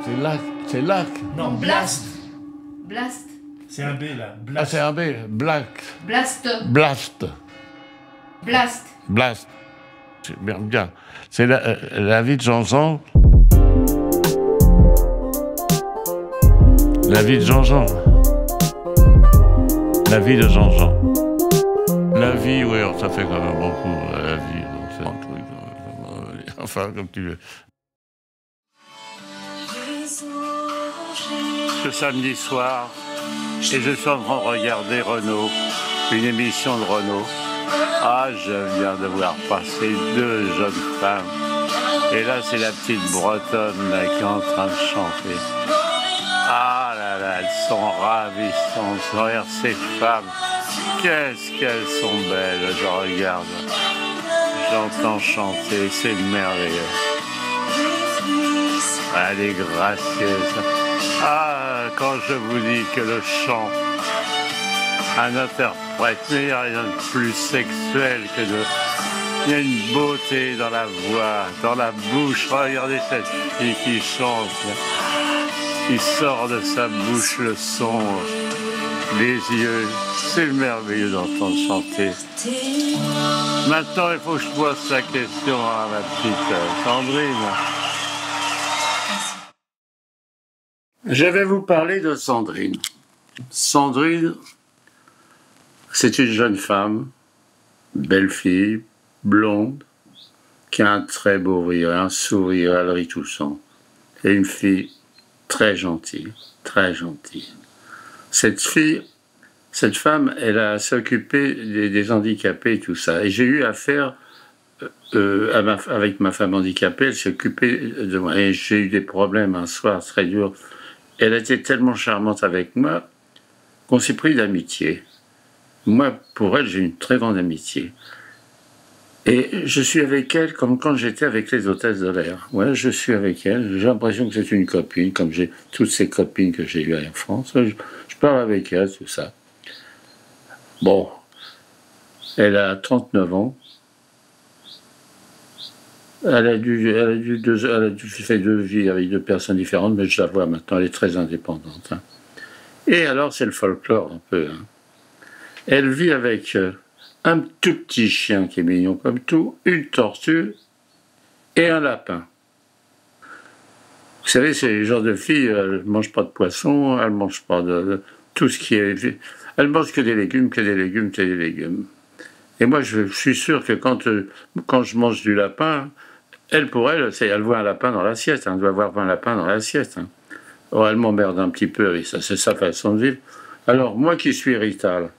C'est lac. C'est lac. Non, blast. Blast. C'est un B là. Ah, Blast. c'est un B. Black. Blast. Blast. Blast. Blast. C'est bien, bien. C'est la vie de Jean-Jean. La vie de Jean-Jean. La vie de Jean-Jean. La vie, oui, ça fait quand même beaucoup. La vie, c'est un truc. Enfin, comme tu veux. Ce samedi soir, et je suis en train de regarder Renaud, une émission de Renaud. Ah, je viens de voir passer deux jeunes femmes. Et là, c'est la petite Bretonne là, qui est en train de chanter. Ah là là, elles sont ravissantes. Regarde ces femmes. Qu'est-ce qu'elles sont belles. Je regarde. J'entends chanter. C'est merveilleux. Elle est gracieuse. Ah, quand je vous dis que le chant, un interprète, mais il n'y a rien de plus sexuel que de... Il y a une beauté dans la voix, dans la bouche. Regardez cette fille qui chante. Il sort de sa bouche le son, les yeux. C'est merveilleux d'entendre chanter. Maintenant, il faut que je pose la question à ma petite Sandrine. Je vais vous parler de Sandrine. Sandrine, c'est une jeune femme, belle fille, blonde, qui a un très beau rire, un sourire, elle rit tout sang. Et une fille très gentille, très gentille. Cette femme, elle a s'occupé des handicapés et tout ça. Et j'ai eu affaire avec ma femme handicapée, elle s'est occupée de moi. Et j'ai eu des problèmes un soir très dur. Elle était tellement charmante avec moi qu'on s'est pris d'amitié. Moi, pour elle, j'ai une très grande amitié. Et je suis avec elle comme quand j'étais avec les hôtesses de l'air. Ouais, je suis avec elle. J'ai l'impression que c'est une copine, comme j'ai toutes ces copines que j'ai eues à Air France. Je parle avec elle, tout ça. Bon, elle a 39 ans. Elle a dû faire deux vies avec deux personnes différentes, mais je la vois maintenant, elle est très indépendante. Hein. Et alors, c'est le folklore un peu. Hein. Elle vit avec un tout petit chien qui est mignon comme tout, une tortue et un lapin. Vous savez, c'est le genre de fille, elle ne mange pas de poisson, elle ne mange pas de tout ce qui est... Elle mange que des légumes, que des légumes, que des légumes. Et moi, je suis sûr que quand je mange du lapin, elle, pour elle, elle voit un lapin dans l'assiette. Hein, elle doit voir un lapin dans l'assiette. Hein. Oh, elle m'emmerde un petit peu, et ça, c'est sa façon de vivre. Alors, moi qui suis rital,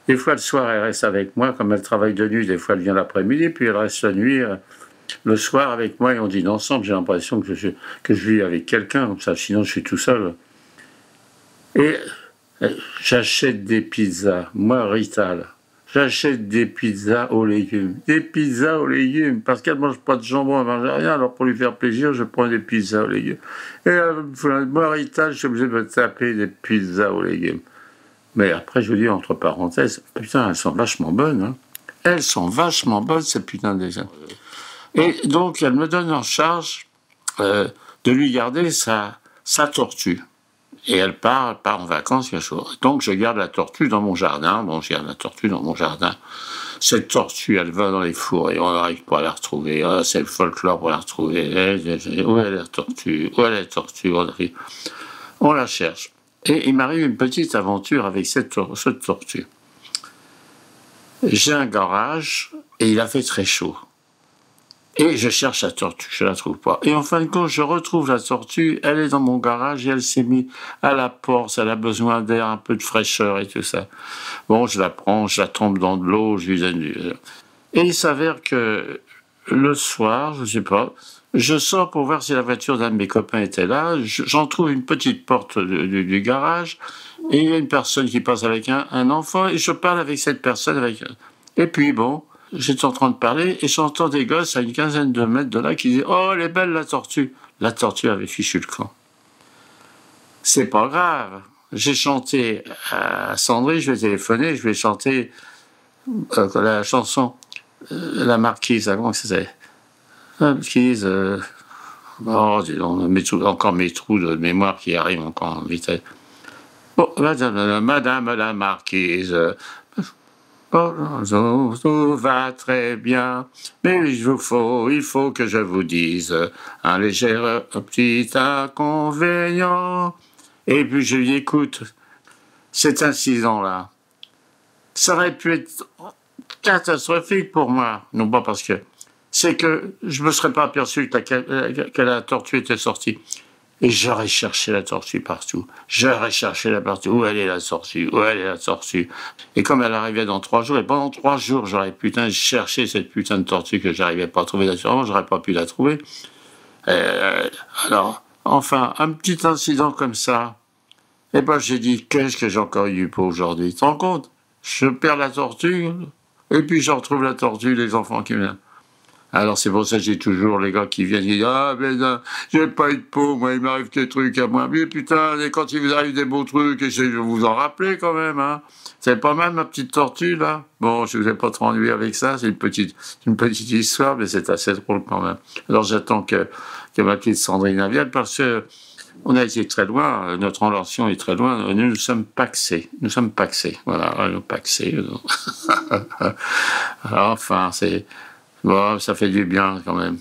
des fois, le soir, elle reste avec moi, comme elle travaille de nuit, des fois, elle vient l'après-midi, puis elle reste la nuit, le soir, avec moi, et on dîne ensemble. J'ai l'impression que je vis avec quelqu'un, comme ça, sinon, je suis tout seul. Et j'achète des pizzas, moi, rital. J'achète des pizzas aux légumes. Des pizzas aux légumes. Parce qu'elle ne mange pas de jambon, elle ne mange rien. Alors pour lui faire plaisir, je prends des pizzas aux légumes. Et moi, rital, je suis obligé de me taper des pizzas aux légumes. Mais après, je vous dis entre parenthèses, putain, elles sont vachement bonnes. Hein. Elles sont vachement bonnes, ces putains de légumes. Et donc, elle me donne en charge de lui garder sa tortue. Et elle part en vacances, quelque chose. Donc, je garde la tortue dans mon jardin. Bon, je garde la tortue dans mon jardin. Cette tortue, elle va dans les fourrés. On n'arrive pas à la retrouver. Oh, c'est le folklore pour la retrouver. Où est la tortue? Où est la tortue? On la cherche. Et il m'arrive une petite aventure avec cette tortue. J'ai un garage et il a fait très chaud. Et je cherche la tortue, je la trouve pas. Et en fin de compte, je retrouve la tortue, elle est dans mon garage et elle s'est mise à la porte, elle a besoin d'air, un peu de fraîcheur et tout ça. Bon, je la prends, je la trempe dans de l'eau, je lui donne du... Et il s'avère que le soir, je sais pas, je sors pour voir si la voiture d'un de mes copains était là, j'en trouve une petite porte du garage, et il y a une personne qui passe avec un enfant, et je parle avec cette personne, et puis bon... J'étais en train de parler et j'entends des gosses à une quinzaine de mètres de là qui disent « Oh, elle est belle la tortue !» La tortue avait fichu le camp. C'est pas grave. J'ai chanté à Sandrine, je lui ai téléphoné, je lui ai chanté la chanson La Marquise, comment ça s'appelle? La Marquise, Oh, dis donc, encore mes trous de mémoire qui arrivent encore en vitesse. Bon, madame la marquise, tout va très bien, mais il faut que je vous dise un léger petit inconvénient. Et puis je lui dis, écoute, cet incident-là, ça aurait pu être catastrophique pour moi. Non pas parce que... C'est que je me serais pas aperçu que la tortue était sortie. Et j'aurais cherché la tortue partout. Où elle est la tortue? Et comme elle arrivait dans 3 jours, et pendant 3 jours, j'aurais cherché cette putain de tortue que j'arrivais pas à trouver. Naturellement, j'aurais pas pu la trouver. Alors, enfin, un petit incident comme ça. Et ben, j'ai dit, qu'est-ce que j'ai encore eu pour aujourd'hui? Tu te rends compte? Je perds la tortue, et puis je retrouve la tortue, les enfants qui viennent. Alors c'est pour ça que j'ai toujours les gars qui viennent et disent « Ah, mais non, j'ai pas eu de peau, moi, il m'arrive des trucs à moi. » Mais putain, et quand il vous arrive des beaux trucs, essayez de vous en rappeler quand même, hein. C'est pas mal, ma petite tortue, là. Bon, je vous ai pas trop ennuyé avec ça, c'est une petite histoire, mais c'est assez drôle quand même. Alors j'attends que ma petite Sandrine vienne parce que on a été très loin, notre relation est très loin, nous sommes paxés. Voilà, paxés. Enfin, c'est... Bon, ça fait du bien quand même.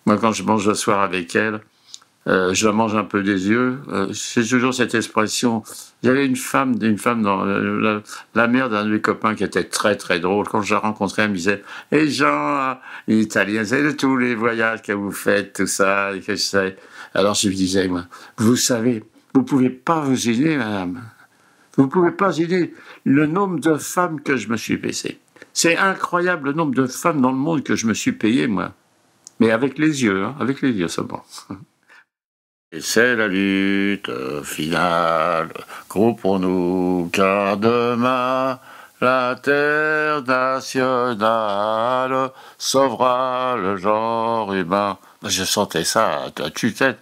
Moi, quand je mange le soir avec elle, je la mange un peu des yeux. C'est toujours cette expression. J'avais une femme dans la mère d'un de mes copains qui était très très drôle. Quand je la rencontrais, elle me disait « Et Jean, l'Italien, c'est de tous les voyages que vous faites, tout ça, et que je sais. » Alors je lui disais, moi, vous savez, vous pouvez pas vous aider, madame. Vous pouvez pas aider le nombre de femmes que je me suis baissé. C'est incroyable le nombre de femmes dans le monde que je me suis payé, moi. Mais avec les yeux, seulement. Et c'est la lutte finale, groupons-nous, car demain, la terre nationale sauvera le genre humain. Je chantais ça à tue-tête.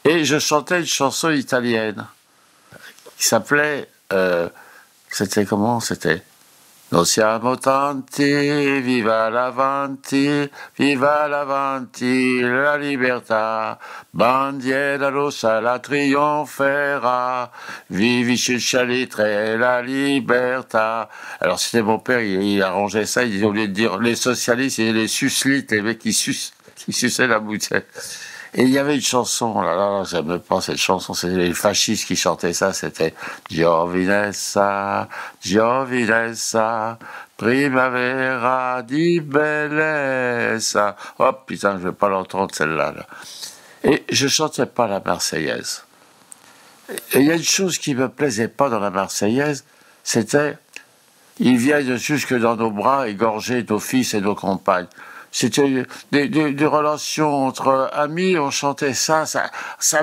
Et je chantais une chanson italienne qui s'appelait... c'était comment? C'était... Noi siamo tanti, viva l'avanti, la libertà, bandiera rossa la trionfera, vivi chalitre la libertà. Alors c'était mon père, il arrangeait ça, il voulait dire les socialistes et les suslites, les mecs qui suçaient la bouteille. Et il y avait une chanson, là, j'aime pas cette chanson, c'est les fascistes qui chantaient ça, c'était Giovinezza, primavera di bellezza. Oh putain, je vais pas l'entendre celle-là. Là. Et je chantais pas la Marseillaise. Et il y a une chose qui me plaisait pas dans la Marseillaise, c'était ils viennent jusque dans nos bras égorger nos fils et nos compagnes. C'était des relations entre amis, on chantait ça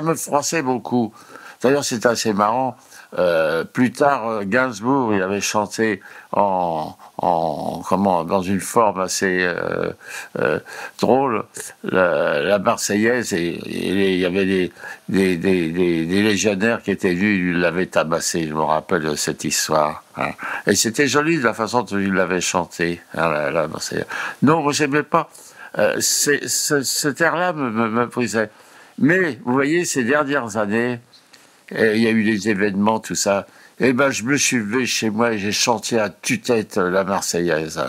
me froissait beaucoup. D'ailleurs, c'est assez marrant. Plus tard, Gainsbourg, il avait chanté dans une forme assez drôle, la Marseillaise, et il y avait des légionnaires qui étaient venus, ils l'avaient tabassé, je me rappelle de cette histoire. Hein. Et c'était joli de la façon dont il l'avait chanté, hein, la Marseillaise. Non, moi, j'aimais pas. Ce air-là me brisait. Mais, vous voyez, ces dernières années, il y a eu des événements, tout ça. Et ben, je me suis levé chez moi et j'ai chanté à tue-tête la Marseillaise.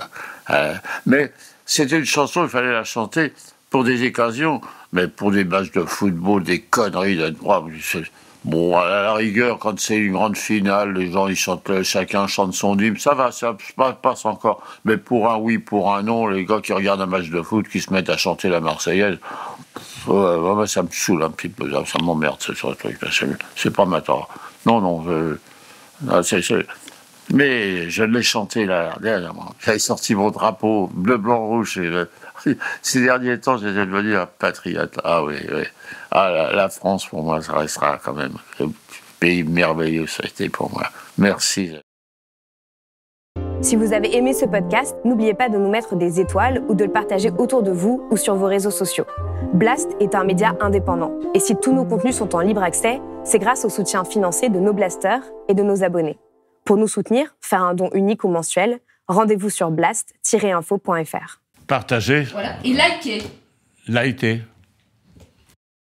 Mais c'était une chanson, il fallait la chanter pour des occasions, mais pour des matchs de football, des conneries de droit. Bon, à la rigueur, quand c'est une grande finale, les gens, ils chantent, chacun chante son hymne, ça va, ça passe encore. Mais pour un oui, pour un non, les gars qui regardent un match de foot, qui se mettent à chanter la Marseillaise, ça me saoule un petit peu, ça m'emmerde, ce truc. C'est pas ma tort. Non, mais je l'ai chanté là, dernièrement. J'avais sorti mon drapeau bleu, blanc, rouge. Ces derniers temps, j'étais devenu un patriote. Ah oui. Ah, la France, pour moi, ça restera quand même un pays merveilleux, ça a été pour moi. Merci. Si vous avez aimé ce podcast, n'oubliez pas de nous mettre des étoiles ou de le partager autour de vous ou sur vos réseaux sociaux. Blast est un média indépendant. Et si tous nos contenus sont en libre accès, c'est grâce au soutien financier de nos blasters et de nos abonnés. Pour nous soutenir, faire un don unique ou mensuel, rendez-vous sur blast-info.fr. Partagez. Voilà. Et likez. Likez.